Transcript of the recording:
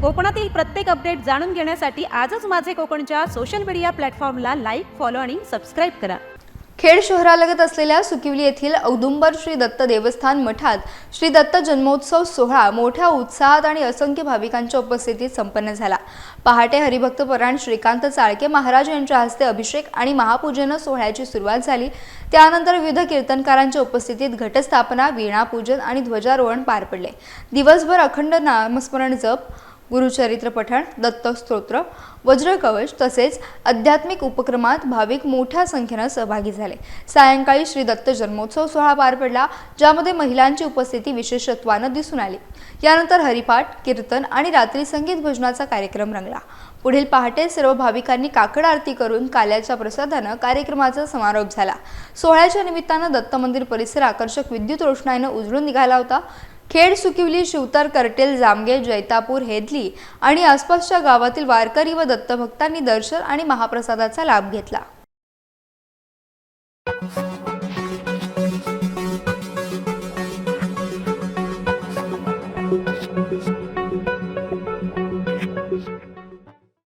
कोकणातील प्रत्येक अपडेट जाणून घेण्यासाठी आजच माझे कोकणच्या सोशल मीडिया प्लॅटफॉर्मला लाईक, फॉलो आणि सबस्क्राईब करा। खेड शहरालगत असलेल्या सुकिवली येथील औदुंबर श्री दत्त देवस्थान मठात श्री दत्त जन्मोत्सव सोहळा मोठ्या उत्साहात आणि असंख्य भाविकांच्या उपस्थितीत संपन्न झाला। पहाटे हरिभक्तपरायण श्रीकांत चाळके महाराज यांच्या हस्ते अभिषेक आणि महापूजन सोहळ्याची सुरुवात झाली। त्यानंतर विविध कीर्तनकारांच्या उपस्थितीत घटस्थापना, वीणापूजन आणि ध्वजारोहण पार पडले। दिवसभर अखंड नामस्मरण जप, गुरुचरित्र पठण, दत्त स्तोत्र, वज्रकवच तसेच आध्यात्मिक उपक्रमात भाविक मोठ्या संख्येने सहभागी झाले। सायंकाळी श्री दत्त जन्मोत्सव सोहळा पार पडला, ज्यामध्ये महिलांची उपस्थिती विशेषत्वाने दिसून आली। यानंतर हरिपाठ, कीर्तन आणि रात्री संगीत भजनाचा कार्यक्रम रंगला। पुढील पहाटे सर्व भाविकांनी काकड आरती करून काल्याच्या प्रसादाने कार्यक्रमाचा समारोप झाला। सोहळ्याच्या निमित्ताने दत्त मंदिर परिसर आकर्षक विद्युत रोषणाईने उजळून निघाला होता। खेड, सुकिवली, शिवतर, करटेल, जामगे, जैतापूर, हेदली आणि आसपासच्या गावातील वारकरी व दत्तभक्तांनी दर्शन आणि महाप्रसादाचा लाभ घेतला।